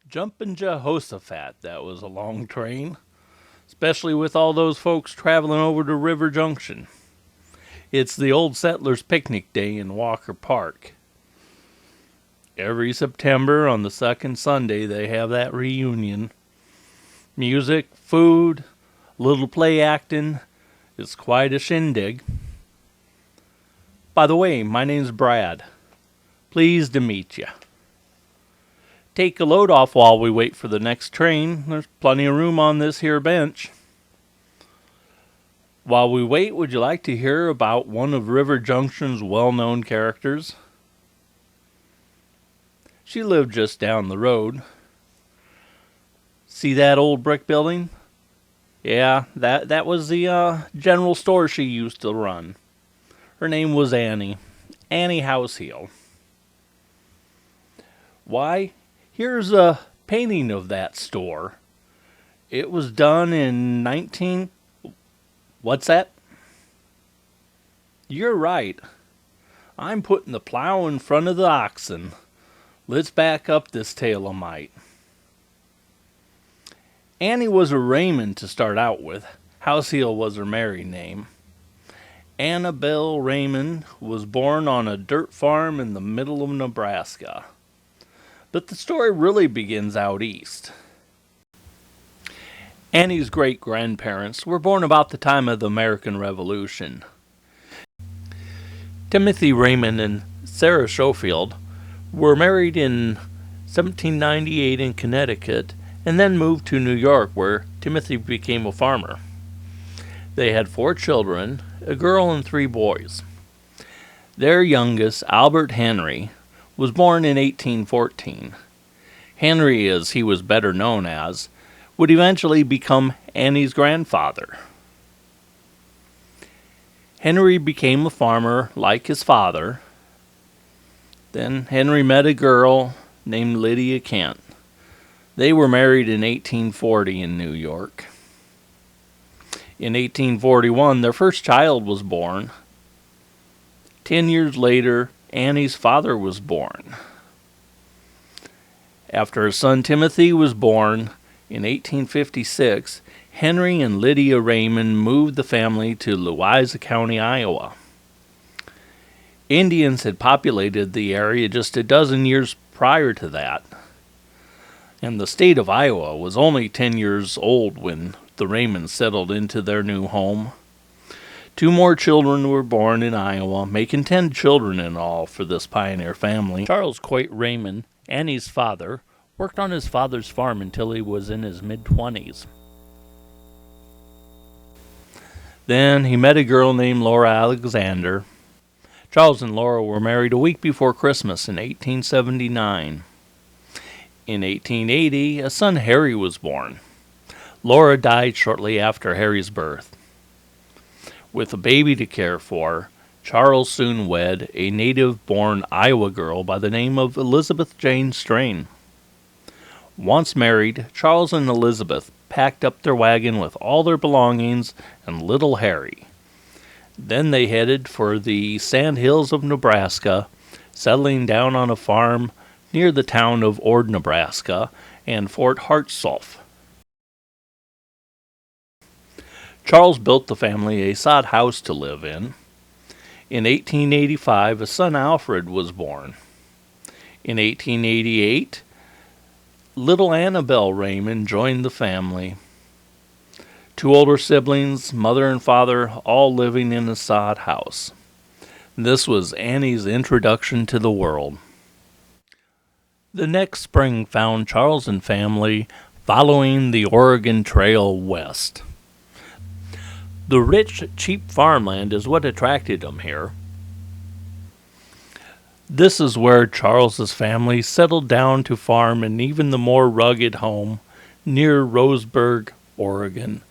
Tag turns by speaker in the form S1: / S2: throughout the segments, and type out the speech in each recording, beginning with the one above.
S1: Jumpin' Jehoshaphat, that was a long train, especially with all those folks traveling over to River Junction. It's the old settlers' picnic day in Walker Park. Every September on the second Sunday they have that reunion. Music, food, little play acting. It's quite a shindig. By the way, my name's Brad. Pleased to meet you. Take a load off while we wait for the next train. There's plenty of room on this here bench. While we wait, would you like to hear about one of River Junction's well-known characters? She lived just down the road. See that old brick building? Yeah, that was the general store she used to run. Her name was Annie Househeel. Why? Here's a painting of that store. It was done in What's that? You're right. I'm putting the plow in front of the oxen. Let's back up this tale of might. Annie was a Raymond to start out with. Househeel was her married name. Annabelle Raymond was born on a dirt farm in the middle of Nebraska. But the story really begins out east. Annie's great-grandparents were born about the time of the American Revolution. Timothy Raymond and Sarah Schofield were married in 1798 in Connecticut and then moved to New York, where Timothy became a farmer. They had 4 children, a girl and 3 boys. Their youngest, Albert Henry, was born in 1814. Henry, as he was better known as, would eventually become Annie's grandfather. Henry became a farmer like his father. Then Henry met a girl named Lydia Kent. They were married in 1840 in New York. In 1841, their first child was born. 10 years later, Annie's father was born. After her son Timothy was born in 1856, Henry and Lydia Raymond moved the family to Louisa County, Iowa. Indians had populated the area just a dozen years prior to that, and the state of Iowa was only 10 years old when the Raymonds settled into their new home. 2 more children were born in Iowa, making 10 children in all for this pioneer family. Charles Coit Raymond, Annie's father, worked on his father's farm until he was in his mid-20s. Then he met a girl named Laura Alexander. Charles and Laura were married a week before Christmas in 1879. In 1880, a son Harry was born. Laura died shortly after Harry's birth. With a baby to care for, Charles soon wed a native-born Iowa girl by the name of Elizabeth Jane Strain. Once married, Charles and Elizabeth packed up their wagon with all their belongings and little Harry. Then they headed for the sand hills of Nebraska, settling down on a farm near the town of Ord, Nebraska, and Fort Hartsulf. Charles built the family a sod house to live in. In 1885, a son Alfred was born. In 1888, little Annabelle Raymond joined the family. 2 older siblings, mother and father, all living in a sod house. This was Annie's introduction to the world. The next spring found Charles and family following the Oregon Trail west. The rich, cheap farmland is what attracted them here. This is where Charles's family settled down to farm in even the more rugged home near Roseburg, Oregon.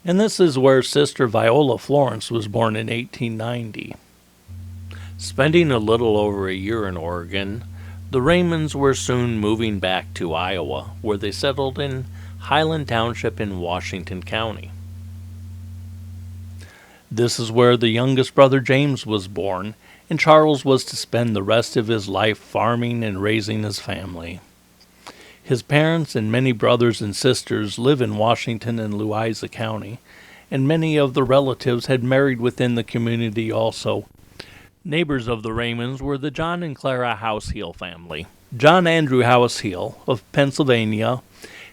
S1: And this is where Sister Viola Florence was born in 1890. Spending a little over a year in Oregon, the Raymonds were soon moving back to Iowa, where they settled in Highland Township in Washington County. This is where the youngest brother James was born, and Charles was to spend the rest of his life farming and raising his family. His parents and many brothers and sisters live in Washington and Louisa County, and many of the relatives had married within the community also. Neighbors of the Raymonds were the John and Clara Househeel family. John Andrew Househeel of Pennsylvania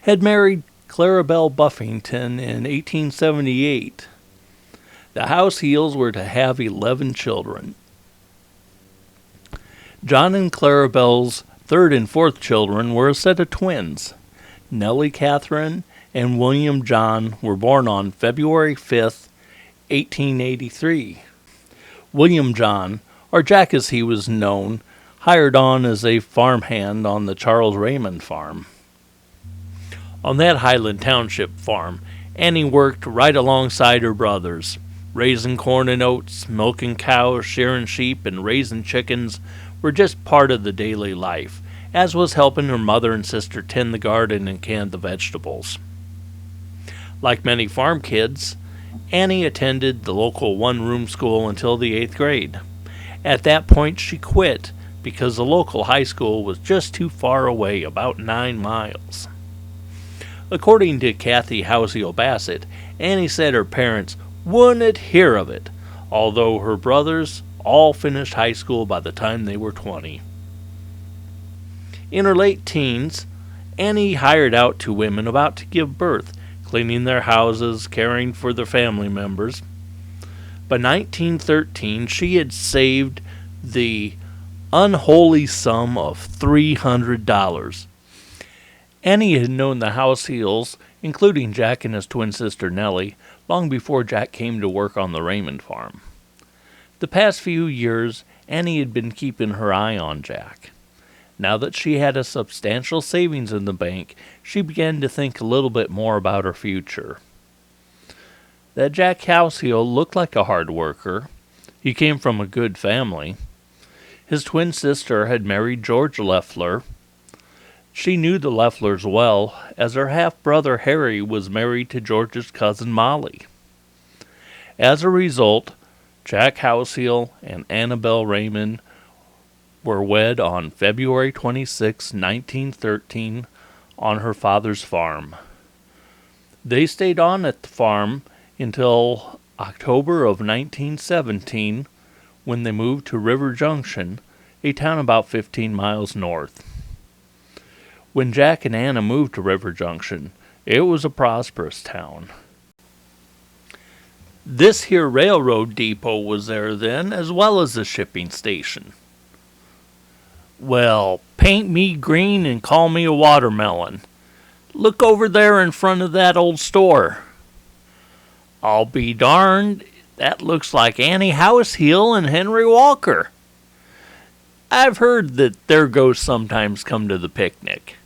S1: had married Clarabelle Buffington in 1878. The Househeels were to have 11 children. John and Clarabelle's third and fourth children were a set of twins. Nellie Catherine and William John were born on February 5th, 1883. William John, or Jack as he was known, hired on as a farmhand on the Charles Raymond farm. On that Highland Township farm, Annie worked right alongside her brothers, raising corn and oats, milking cows, shearing sheep, and raising chickens were just part of the daily life, as was helping her mother and sister tend the garden and can the vegetables. Like many farm kids, Annie attended the local one-room school until the 8th grade. At that point, she quit because the local high school was just too far away, about 9 miles. According to Kathy Househeel Bassett, Annie said her parents wouldn't hear of it, although her brothers all finished high school by the time they were 20. In her late teens, Annie hired out to women about to give birth, cleaning their houses, caring for their family members. By 1913, she had saved the unholy sum of $300. Annie had known the Househeels, including Jack and his twin sister Nellie, long before Jack came to work on the Raymond farm. The past few years, Annie had been keeping her eye on Jack. Now that she had a substantial savings in the bank, she began to think a little bit more about her future. That Jack Househeel looked like a hard worker. He came from a good family. His twin sister had married George Leffler. She knew the Lefflers well, as her half-brother Harry was married to George's cousin Molly. As a result, Jack Househeel and Annabelle Raymond were wed on February 26, 1913, on her father's farm. They stayed on at the farm until October of 1917, when they moved to River Junction, a town about 15 miles north. When Jack and Anna moved to River Junction, it was a prosperous town. This here railroad depot was there then, as well as the shipping station. Well, paint me green and call me a watermelon. Look over there in front of that old store. I'll be darned, That looks like Annie Househeel and Henry Walker. I've heard that their ghosts sometimes come to the picnic.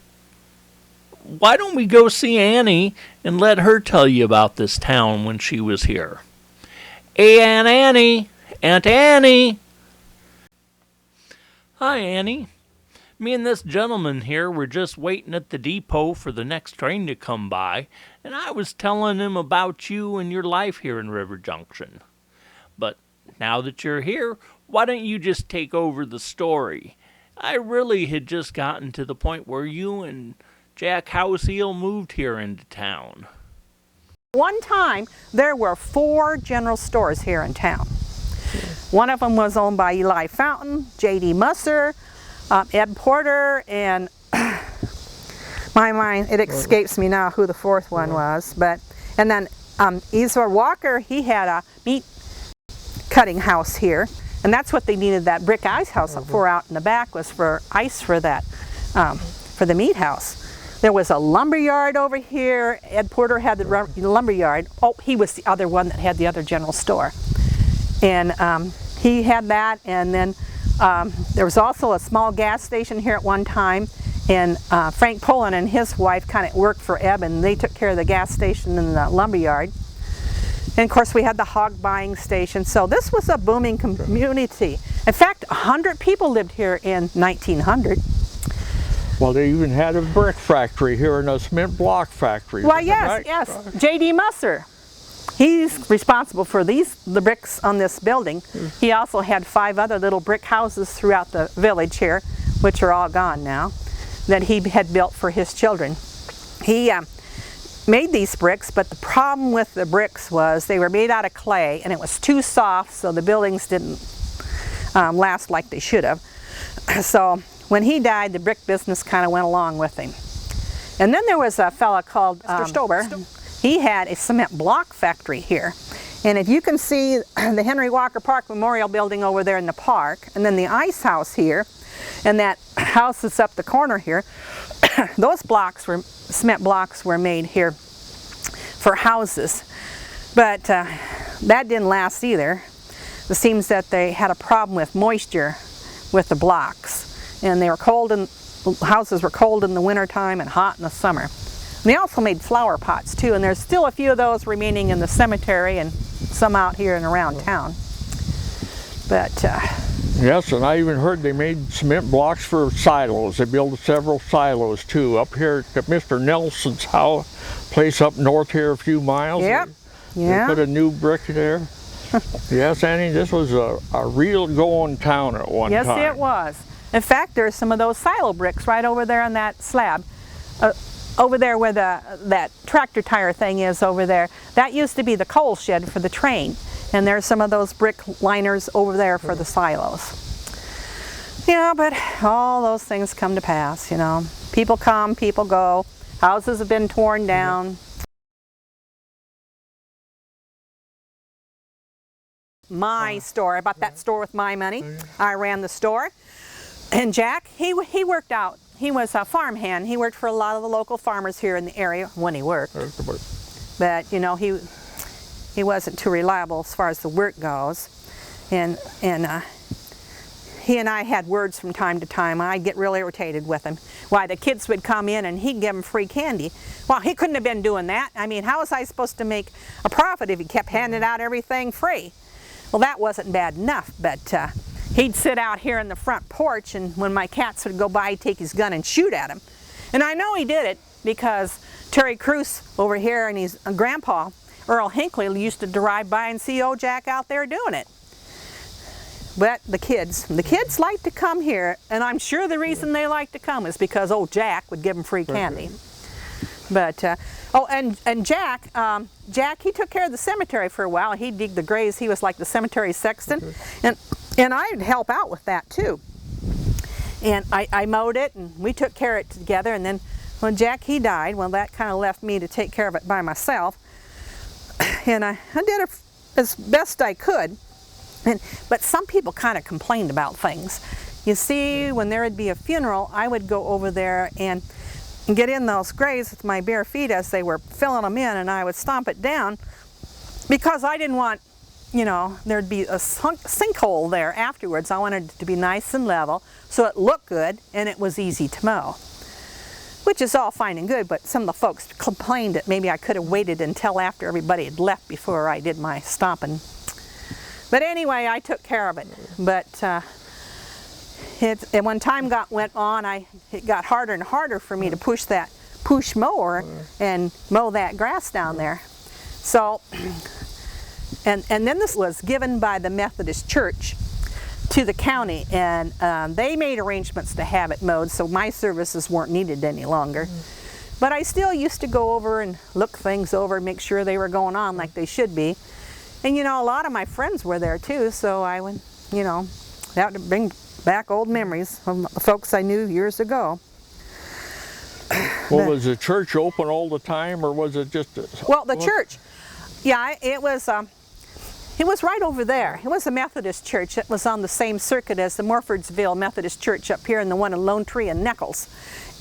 S1: Why don't we go see Annie and let her tell you about this town when she was here? Hey, Aunt Annie! Aunt Annie! Hi, Annie. Me and this gentleman here were just waiting at the depot for the next train to come by, and I was telling him about you and your life here in River Junction. But now that you're here, why don't you just take over the story? I really had just gotten to the point where you and Jack Househeel moved here into town.
S2: One time, there were 4 general stores here in town. One of them was owned by Eli Fountain, J.D. Musser, Ed Porter, and my mind, it escapes me now who the 4th one was. And then Ezra Walker, he had a meat cutting house here, and that's what they needed that brick ice house for out in the back, was for ice for that, for the meat house. There was a lumber yard over here. Ed Porter had the lumber yard. Oh, he was the other one that had the other general store. And he had that, and then there was also a small gas station here at one time, and Frank Pullen and his wife kind of worked for Ebb, and they took care of the gas station and the lumber yard. And of course we had the hog buying station, so this was a booming community. In fact, 100 people lived here in 1900.
S3: Well, they even had a brick factory here and a cement block factory.
S2: Well, yes,
S3: right?
S2: yes. J.D. Musser. He's responsible for the bricks on this building. He also had 5 other little brick houses throughout the village here, which are all gone now, that he had built for his children. He made these bricks, but the problem with the bricks was they were made out of clay, and it was too soft, so the buildings didn't last like they should have. So when he died, the brick business kind of went along with him. And then there was a fella called Mr. Stober. He had a cement block factory here. And if you can see the Henry Walker Park Memorial Building over there in the park, and then the ice house here, and that house that's up the corner here, those cement blocks were made here for houses. But that didn't last either. It seems that they had a problem with moisture with the blocks. And they were cold, and houses were cold in the wintertime and hot in the summer. And they also made flower pots too, and there's still a few of those remaining in the cemetery and some out here and around town. But
S3: yes, and I even heard they made cement blocks for silos. They built several silos too. Up here at Mr. Nelson's house, place up north here a few miles.
S2: Yep.
S3: They put a new brick there. Yes, Annie, this was a real going town at one time.
S2: Yes, it was. In fact, there's some of those silo bricks right over there on that slab. Over there where that tractor tire thing is over there, that used to be the coal shed for the train. And there's some of those brick liners over there for the silos. Yeah, but all those things come to pass, you know. People come, people go. Houses have been torn down. My store, I bought that store with my money. I ran the store. And Jack, he worked out. He was a farmhand. He worked for a lot of the local farmers here in the area when he worked. But, you know, he wasn't too reliable as far as the work goes. And he and I had words from time to time. I'd get real irritated with him. Why, the kids would come in and he'd give them free candy. Well, he couldn't have been doing that. I mean, how was I supposed to make a profit if he kept handing out everything free? Well, that wasn't bad enough, but he'd sit out here in the front porch, and when my cats would go by, he'd take his gun and shoot at them. And I know he did it because Terry Crews over here and his grandpa, Earl Hinckley, used to drive by and see old Jack out there doing it. But the kids like to come here, and I'm sure the reason they like to come is because old Jack would give them free candy. But, oh, and Jack, he took care of the cemetery for a while. He'd dig the graves. He was like the cemetery sexton. And I'd help out with that too. And I mowed it, and we took care of it together. And then when Jack, he died, well, that kind of left me to take care of it by myself. And I did it as best I could. But some people kind of complained about things. You see, when there would be a funeral, I would go over there and get in those graves with my bare feet as they were filling them in, and I would stomp it down because I didn't want you know, there'd be a sinkhole there afterwards. I wanted it to be nice and level so it looked good and it was easy to mow. Which is all fine and good, but some of the folks complained that maybe I could have waited until after everybody had left before I did my stomping. But anyway, I took care of it. But and when time went on, it got harder and harder for me to push that push mower and mow that grass down there. So, and then this was given by the Methodist Church to the county, and they made arrangements to have it mowed, so my services weren't needed any longer. But I still used to go over and look things over, make sure they were going on like they should be. And you know, a lot of my friends were there too, so I would, you know, have to bring back old memories of the folks I knew years ago.
S3: Well, was the church open all the time, or was it just?
S2: Well, the church, yeah, it was right over there. It was a Methodist church. It was on the same circuit as the Morfordsville Methodist Church up here, and the one in Lone Tree and Nichols.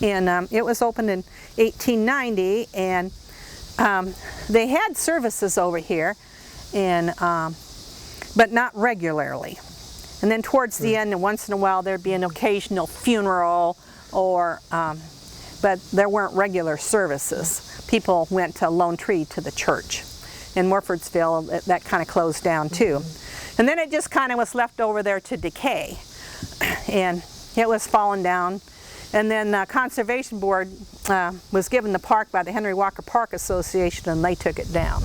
S2: And it was opened in 1890, and they had services over here, and but not regularly. And then towards the end, and once in a while, there'd be an occasional funeral, or but there weren't regular services. People went to Lone Tree to the church. In Morfordsville, that kind of closed down too. And then it just kind of was left over there to decay. And it was falling down. And then Conservation Board was given the park by the Henry Walker Park Association, and they took it down.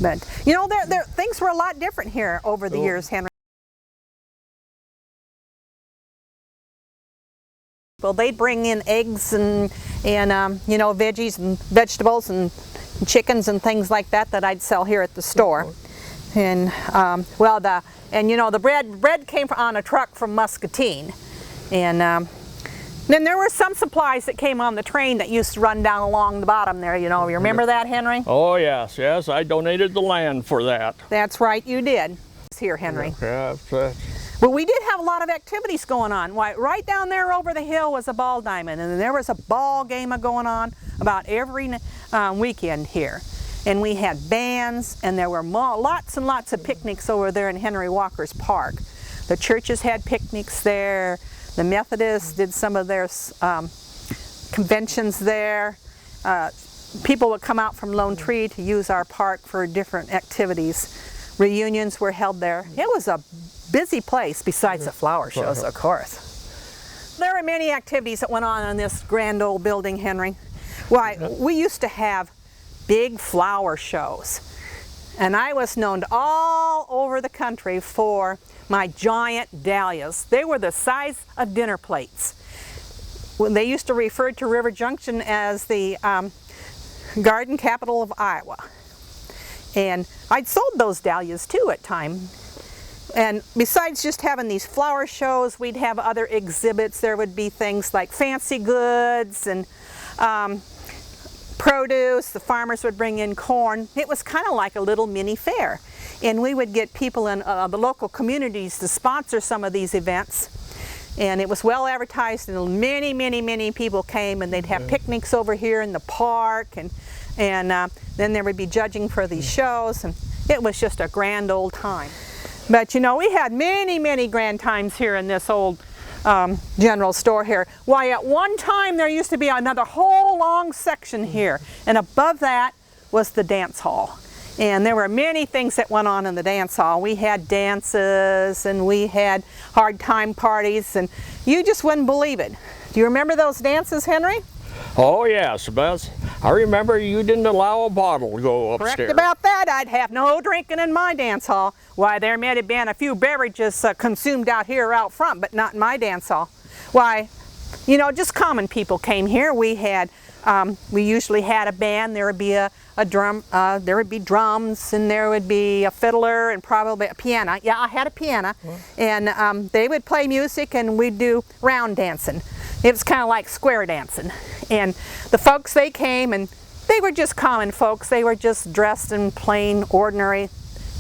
S2: But, you know, things were a lot different here over the years, Henry. Well, they'd bring in eggs and you know, veggies and vegetables and chickens and things like that I'd sell here at the store. And well, you know, the bread came on a truck from Muscatine. And then there were some supplies that came on the train that used to run down along the bottom there, you know. You remember that, Henry?
S3: Oh yes, yes, I donated the land for that.
S2: That's right, you did. Here, Henry.
S3: Yeah,
S2: But we did have a lot of activities going on. Why, right down there over the hill was a ball diamond, and there was a ball game going on about every weekend here. And we had bands, and there were lots and lots of picnics over there in Henry Walker's Park. The churches had picnics there. The Methodists did some of their conventions there. People would come out from Lone Tree to use our park for different activities. Reunions were held there. It was a busy place, besides the flower shows, of course. There were many activities that went on in this grand old building, Henry. Why, we used to have big flower shows. And I was known all over the country for my giant dahlias. They were the size of dinner plates. When they used to refer to River Junction as the garden capital of Iowa. And I'd sold those dahlias too at times. And besides just having these flower shows, we'd have other exhibits. There would be things like fancy goods and produce. The farmers would bring in corn. It was kind of like a little mini fair. And we would get people in the local communities to sponsor some of these events. And it was well advertised, and many, many, many people came, and they'd have picnics over here in the park, and then there would be judging for these shows, and it was just a grand old time. But you know, we had many, many grand times here in this old general store here. Why, at one time there used to be another whole long section here, and above that was the dance hall. And there were many things that went on in the dance hall. We had dances, and we had hard time parties, and you just wouldn't believe it. Do you remember those dances, Henry?
S3: Oh yes, Beth. I remember you didn't allow a bottle to go upstairs.
S2: Correct about that. I'd have no drinking in my dance hall. Why, there may have been a few beverages consumed out here out front, but not in my dance hall. Why, you know, just common people came here. We had, we usually had a band. There would be a drum, there would be drums, and there would be a fiddler and probably a piano. Yeah, I had a piano. And they would play music, and we'd do round dancing. It was kind of like square dancing. And the folks, they came, and they were just common folks. They were just dressed in plain, ordinary,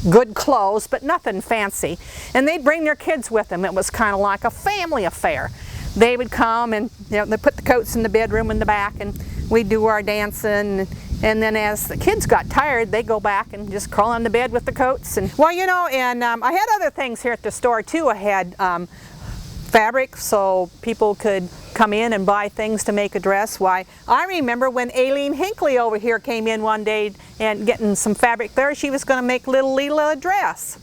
S2: good clothes, but nothing fancy. And they'd bring their kids with them. It was kind of like a family affair. They would come, and you know, they put the coats in the bedroom in the back, and we'd do our dancing. And then as the kids got tired, they go back and just crawl on the bed with the coats. And well, you know, and I had other things here at the store too. I had fabric so people could come in and buy things to make a dress. Why, I remember when Aileen Hinckley over here came in one day and getting some fabric there, she was going to make little Leela a dress.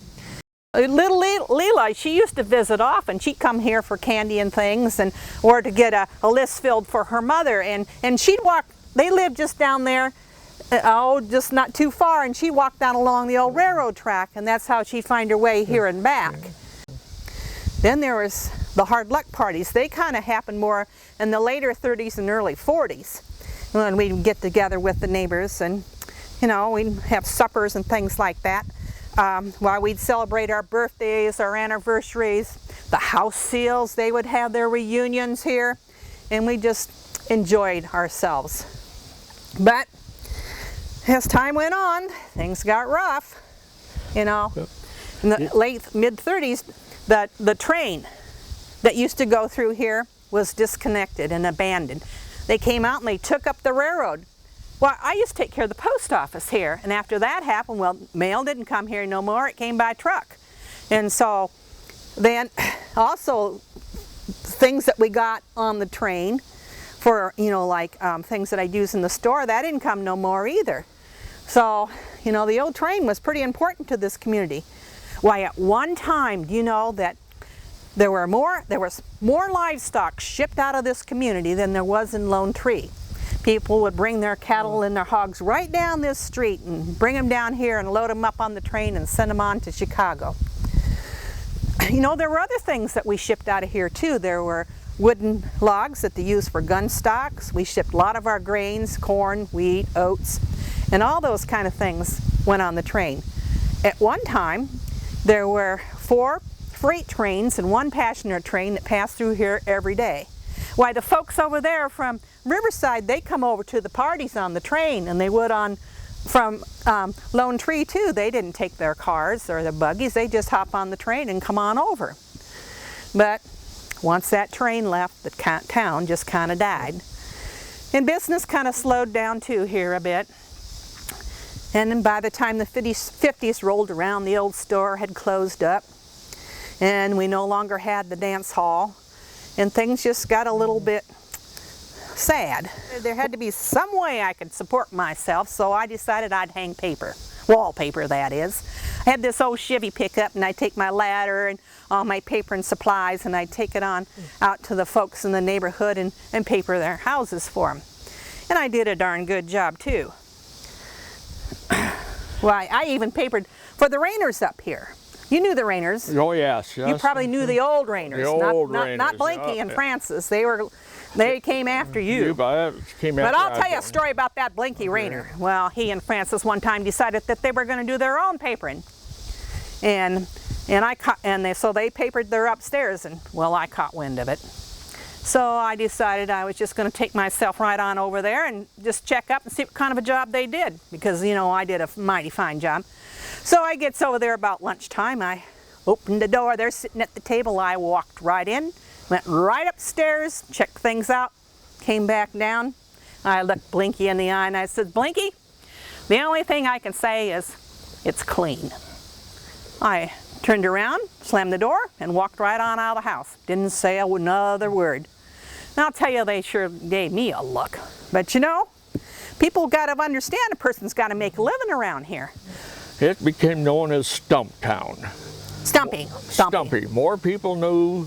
S2: Little Leela, she used to visit often. She'd come here for candy and things, and or to get a list filled for her mother. And she'd walk, they lived just down there, just not too far, and she'd walk down along the old railroad track, and that's how she'd find her way here and back. Then there was the hard luck parties. They kind of happened more in the later 30s and early 40s, when we'd get together with the neighbors, and you know, we'd have suppers and things like that. While we'd celebrate our birthdays, our anniversaries, the house seals, they would have their reunions here, and we just enjoyed ourselves. But as time went on, things got rough. You know, in the late mid-30s, the train that used to go through here was disconnected and abandoned. They came out and they took up the railroad. Well, I used to take care of the post office here, and after that happened, well, mail didn't come here no more, it came by truck. And so then also things that we got on the train for, you know, like things that I'd use in the store, that didn't come no more either. So, you know, the old train was pretty important to this community. Why, at one time, do you know that there was more livestock shipped out of this community than there was in Lone Tree. People would bring their cattle and their hogs right down this street and bring them down here and load them up on the train and send them on to Chicago. You know, there were other things that we shipped out of here too. There were wooden logs that they used for gun stocks. We shipped a lot of our grains, corn, wheat, oats, and all those kind of things went on the train. At one time, there were 4 freight trains and 1 passenger train that passed through here every day. Why, the folks over there from Riverside, they come over to the parties on the train, and they would from Lone Tree too. They didn't take their cars or their buggies, they just hop on the train and come on over. But once that train left, the town just kind of died. And business kind of slowed down too here a bit. And then by the time the 50s rolled around, the old store had closed up, and we no longer had the dance hall, and things just got a little bit sad. There had to be some way I could support myself, so I decided I'd hang paper. Wallpaper, that is. I had this old Chevy pickup, and I'd take my ladder and all my paper and supplies, and I'd take it on out to the folks in the neighborhood and paper their houses for them. And I did a darn good job too. Why, I even papered for the Rainers up here. You knew the Rainers.
S3: Oh yes, yes.
S2: You probably knew the old Rainers, not Blinky and Francis. They came after you.
S3: But
S2: I'll tell you a story about that Blinky Rainer. Well, he and Francis one time decided that they were going to do their own papering, so they papered their upstairs, and well, I caught wind of it. So I decided I was just going to take myself right on over there and just check up and see what kind of a job they did, because you know I did a mighty fine job. So I gets over there about lunchtime. I opened the door. They're sitting at the table. I walked right in, went right upstairs, checked things out, came back down. I looked Blinky in the eye and I said, "Blinky, the only thing I can say is it's clean." I turned around, slammed the door, and walked right on out of the house. Didn't say another word. And I'll tell you, they sure gave me a look. But you know, people got to understand a person's got to make a living around here.
S3: It became known as Stumptown.
S2: Stumpy.
S3: More people knew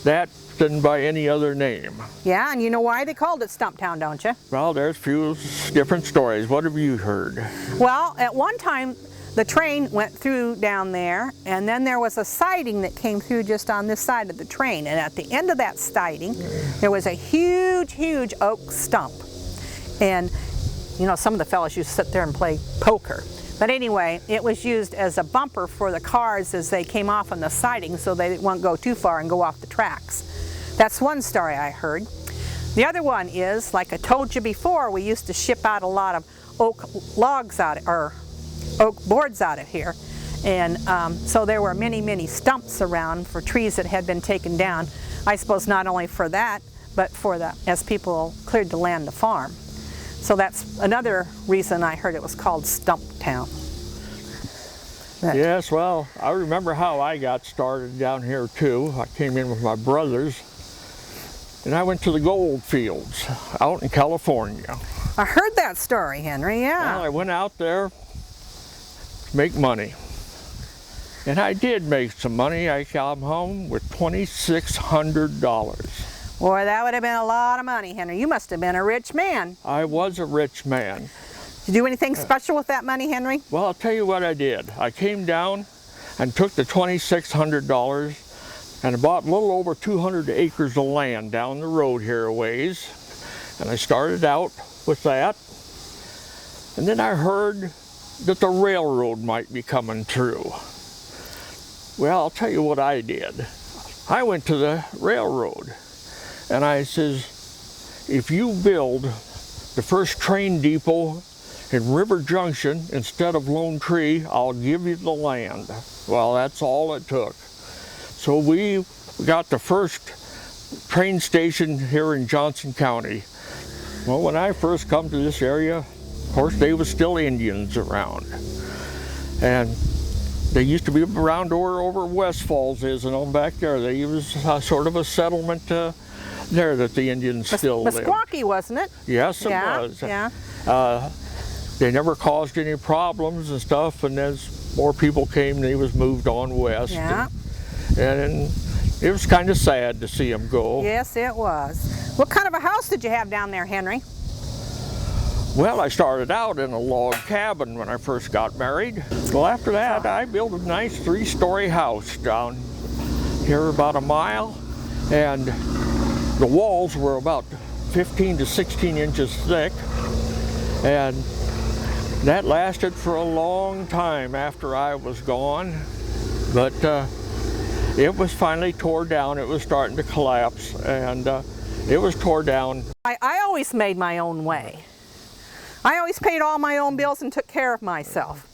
S3: that than by any other name.
S2: Yeah, and you know why they called it Stumptown, don't you?
S3: Well, there's a few different stories. What have you heard?
S2: Well, at one time, the train went through down there, and then there was a siding that came through just on this side of the train. And at the end of that siding, there was a huge, huge oak stump. And, you know, some of the fellows used to sit there and play poker. But anyway, it was used as a bumper for the cars as they came off on the siding so they didn't want to go too far and go off the tracks. That's one story I heard. The other one is, like I told you before, we used to ship out a lot of oak logs out, or oak boards out of here. And so there were many, many stumps around for trees that had been taken down. I suppose not only for that, but for as people cleared the land to farm. So that's another reason I heard it was called Stumptown.
S3: Yes, well, I remember how I got started down here too. I came in with my brothers, and I went to the gold fields out in California.
S2: I heard that story, Henry, yeah.
S3: Well, I went out there to make money. And I did make some money. I came home with $2,600.
S2: Boy, that would have been a lot of money, Henry. You must have been a rich man.
S3: I was a rich man.
S2: Did you do anything special with that money, Henry?
S3: Well, I'll tell you what I did. I came down and took the $2,600 and I bought a little over 200 acres of land down the road here a ways. And I started out with that. And then I heard that the railroad might be coming through. Well, I'll tell you what I did. I went to the railroad and I says, if you build the first train depot in River Junction instead of Lone Tree, I'll give you the land. Well, that's all it took. So we got the first train station here in Johnson County. Well, when I first come to this area, of course, they was still Indians around. And they used to be around over West Falls is and on back there. They was sort of a settlement there that the Indians still live.
S2: Meskwaki, wasn't it?
S3: Yes, it was.
S2: Yeah.
S3: They never caused any problems and stuff, and as more people came, they was moved on west.
S2: Yeah.
S3: And it was kind of sad to see them go.
S2: Yes, it was. What kind of a house did you have down there, Henry?
S3: Well, I started out in a log cabin when I first got married. Well, after that, I built a nice 3-story house down here about a mile, and the walls were about 15 to 16 inches thick, and that lasted for a long time after I was gone, but it was finally tore down. It was starting to collapse, and it was tore down.
S2: I always made my own way. I always paid all my own bills and took care of myself.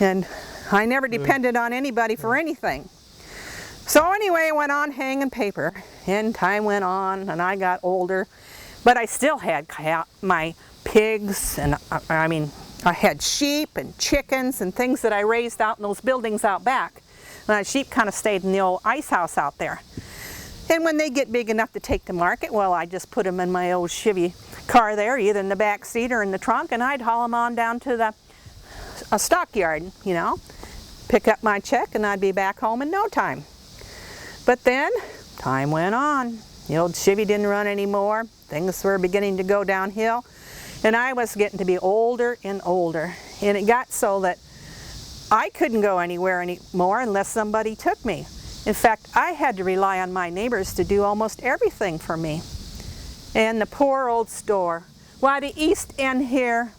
S2: And I never depended on anybody for anything. So anyway, I went on hanging paper, and time went on, and I got older. But I still had my pigs, and I had sheep and chickens and things that I raised out in those buildings out back. And the sheep kind of stayed in the old ice house out there. And when they get big enough to take to market, well, I just put them in my old Chevy car there, either in the back seat or in the trunk, and I'd haul them on down to a stockyard, you know, pick up my check, and I'd be back home in no time. But then, time went on. The old Chevy didn't run anymore. Things were beginning to go downhill, and I was getting to be older and older. And it got so that I couldn't go anywhere anymore unless somebody took me. In fact, I had to rely on my neighbors to do almost everything for me. And the poor old store. Why, the east end here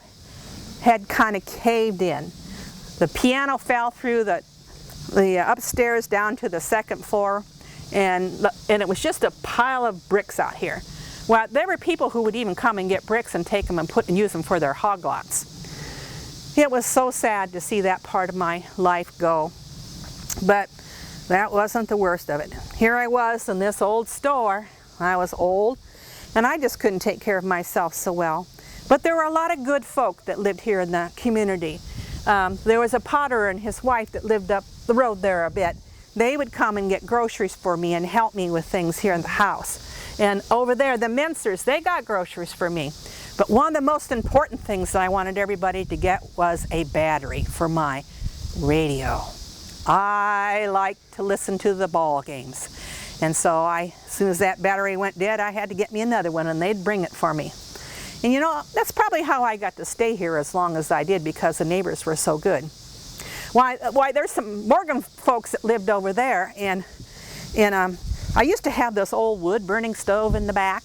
S2: had kind of caved in. The piano fell through the upstairs down to the second floor, and it was just a pile of bricks out here. Well, there were people who would even come and get bricks and take them and use them for their hog lots. It was so sad to see that part of my life go. But that wasn't the worst of it. Here I was in this old store. I was old, and I just couldn't take care of myself so well. But there were a lot of good folk that lived here in the community. There was a potter and his wife that lived up the road there a bit. They would come and get groceries for me and help me with things here in the house. And over there, the Mincers, they got groceries for me. But one of the most important things that I wanted everybody to get was a battery for my radio. I like to listen to the ball games. And so as soon as that battery went dead, I had to get me another one, and they'd bring it for me. And you know, that's probably how I got to stay here as long as I did, because the neighbors were so good. Why, there's some Morgan folks that lived over there, and I used to have this old wood burning stove in the back,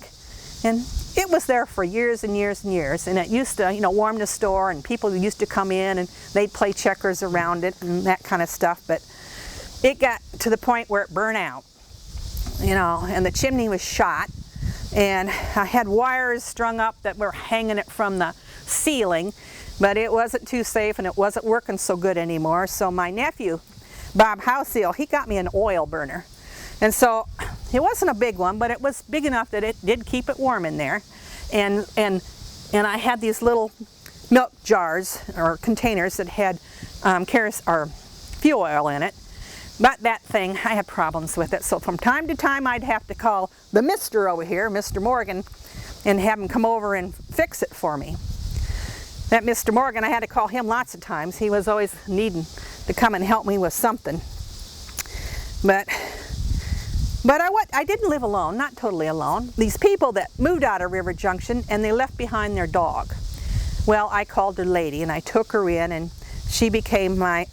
S2: and it was there for years and years and years, and it used to, you know, warm the store, and people used to come in and they'd play checkers around it and that kind of stuff. But it got to the point where it burned out, you know, and the chimney was shot, and I had wires strung up that were hanging it from the ceiling, but it wasn't too safe and it wasn't working so good anymore. So my nephew, Bob Houseel, he got me an oil burner. And so it wasn't a big one, but it was big enough that it did keep it warm in there. And and I had these little milk jars or containers that had or fuel oil in it. But that thing, I had problems with it. So from time to time, I'd have to call the mister over here, Mr. Morgan, and have him come over and fix it for me. That Mr. Morgan, I had to call him lots of times. He was always needing to come and help me with something. But I didn't live alone, not totally alone. These people that moved out of River Junction and they left behind their dog. Well, I called her Lady and I took her in and she became my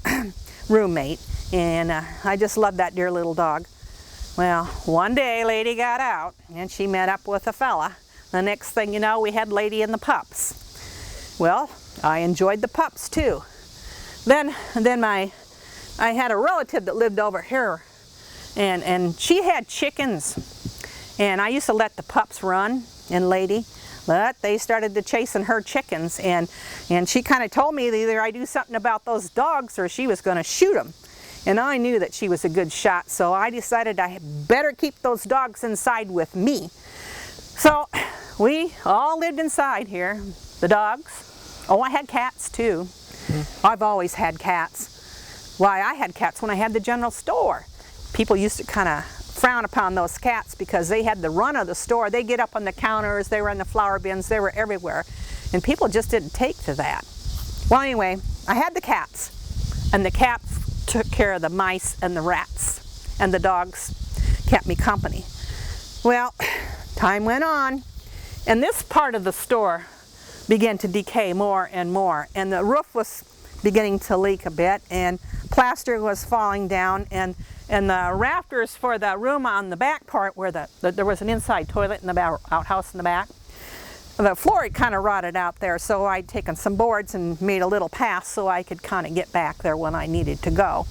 S2: roommate. And I just loved that dear little dog. Well, one day Lady got out and she met up with a fella. The next thing you know, we had Lady and the pups. Well, I enjoyed the pups too. Then I had a relative that lived over here, and she had chickens. And I used to let the pups run, and Lady, but they started to chasing her chickens, and she kind of told me that either I do something about those dogs or she was going to shoot them. And I knew that she was a good shot, so I decided I better keep those dogs inside with me. So we all lived inside here, the dogs. Oh, I had cats too. I've always had cats. Why, I had cats when I had the general store. People used to kind of frown upon those cats because they had the run of the store. They get up on the counters, they were in the flour bins, they were everywhere. And people just didn't take to that. Well, anyway, I had the cats, and the cats took care of the mice and the rats, and the dogs kept me company. Well, time went on, and this part of the store began to decay more and more, and the roof was beginning to leak a bit, and plaster was falling down, and the rafters for the room on the back part where there was an inside toilet in the outhouse in the back, the floor had kind of rotted out there, so I'd taken some boards and made a little path so I could kind of get back there when I needed to go.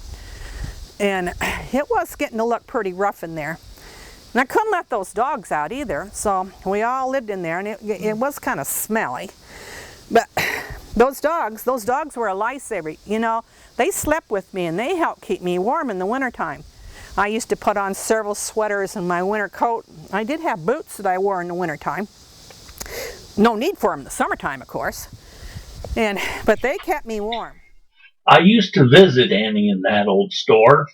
S2: And it was getting to look pretty rough in there. And I couldn't let those dogs out either, so we all lived in there, and it was kind of smelly. But those dogs were a lifesaver. You know, they slept with me and they helped keep me warm in the wintertime. I used to put on several sweaters and my winter coat. I did have boots that I wore in the wintertime. No need for them in the summertime, of course. But they kept me warm.
S1: I used to visit Annie in that old store.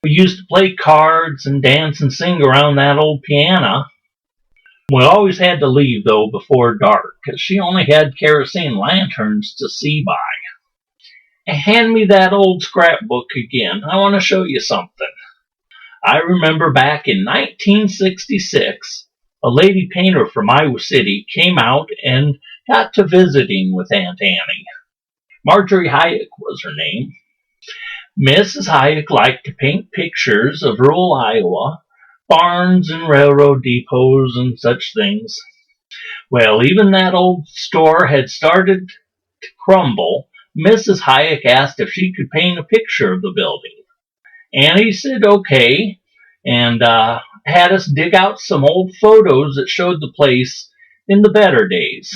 S1: We used to play cards and dance and sing around that old piano. We always had to leave, though, before dark, because she only had kerosene lanterns to see by. Hand me that old scrapbook again. I want to show you something. I remember back in 1966, a lady painter from Iowa City came out and got to visiting with Aunt Annie. Marjorie Hayek was her name. Mrs. Hayek liked to paint pictures of rural Iowa, barns and railroad depots and such things. Well, even that old store had started to crumble. Mrs. Hayek asked if she could paint a picture of the building. Annie said okay, and had us dig out some old photos that showed the place in the better days.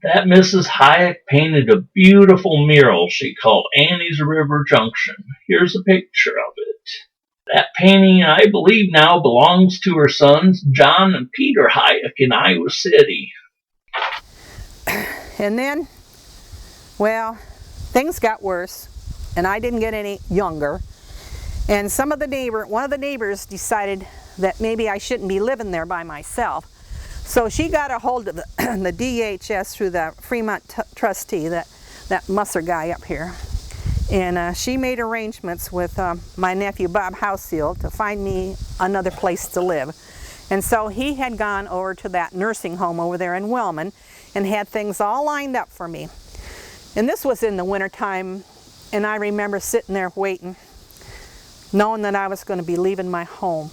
S1: That Mrs. Hayek painted a beautiful mural she called Annie's River Junction. Here's a picture of it. That painting, I believe now, belongs to her sons, John and Peter Hayek in Iowa City.
S2: And then, well, things got worse, and I didn't get any younger. And one of the neighbors decided that maybe I shouldn't be living there by myself. So she got a hold of the DHS through the Fremont trustee, that Musser guy up here. And she made arrangements with my nephew Bob Housefield to find me another place to live. And so he had gone over to that nursing home over there in Wellman and had things all lined up for me. And this was in the wintertime, and I remember sitting there waiting, knowing that I was going to be leaving my home.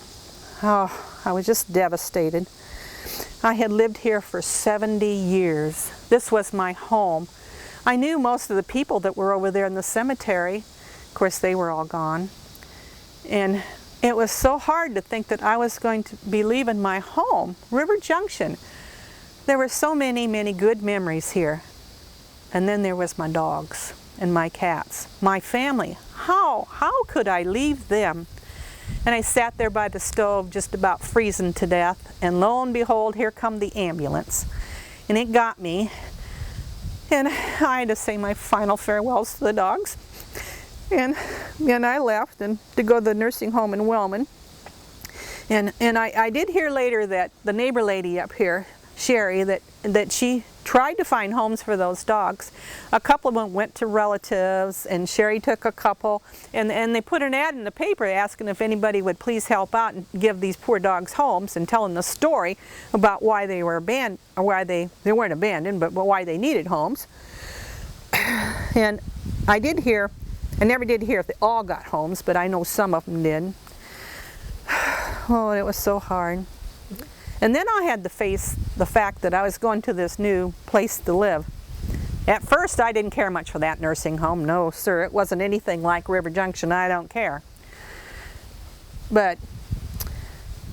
S2: Oh, I was just devastated. I had lived here for 70 years. This was my home. I knew most of the people that were over there in the cemetery. Of course, they were all gone. And it was so hard to think that I was going to be leaving my home, River Junction. There were so many, many good memories here. And then there was my dogs and my cats, my family. How could I leave them? And I sat there by the stove just about freezing to death, and lo and behold, here come the ambulance. and it got me. And I had to say my final farewells to the dogs. And I left and to go to the nursing home in Wellman. And I did hear later that the neighbor lady up here, Sherry, that she tried to find homes for those dogs. A couple of them went to relatives, and Sherry took a couple, and they put an ad in the paper asking if anybody would please help out and give these poor dogs homes, and telling the story about why they were abandoned, or why they weren't abandoned, but why they needed homes. And I never did hear if they all got homes, but I know some of them did. Oh, it was so hard. And then I had to face the fact that I was going to this new place to live. At first, I didn't care much for that nursing home. No, sir, it wasn't anything like River Junction. I don't care. But,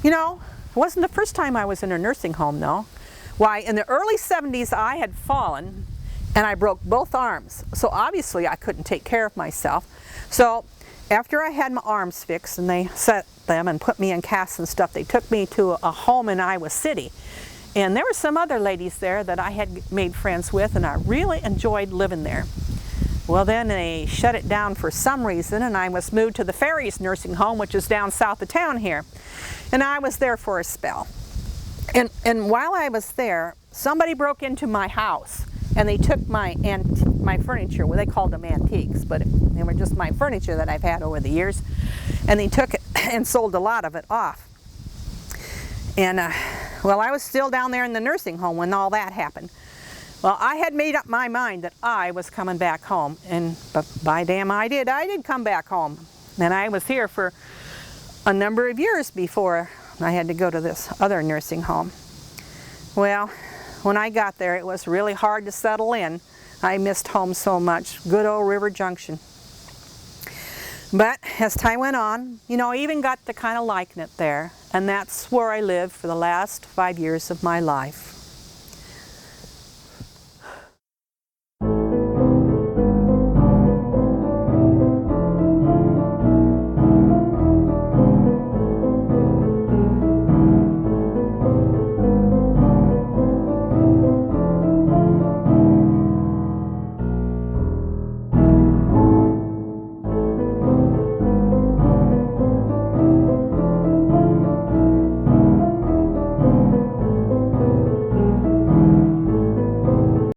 S2: you know, it wasn't the first time I was in a nursing home, though. Why, in the early 70s, I had fallen, and I broke both arms. So obviously, I couldn't take care of myself. So after I had my arms fixed, and they set them and put me in casts and stuff, they took me to a home in Iowa City. And there were some other ladies there that I had made friends with, and I really enjoyed living there. Well, then they shut it down for some reason, and I was moved to the Ferries nursing home, which is down south of town here. And I was there for a spell. And while I was there, somebody broke into my house, and they took my furniture. Well, they called them antiques, but they were just my furniture that I've had over the years. And they took it and sold a lot of it off. And well, I was still down there in the nursing home when all that happened. Well, I had made up my mind that I was coming back home, and by damn I did come back home. And I was here for a number of years before I had to go to this other nursing home. Well, when I got there, it was really hard to settle in. I missed home so much. Good old River Junction. But as time went on, you know, I even got to kind of liking it there. And that's where I lived for the last 5 years of my life.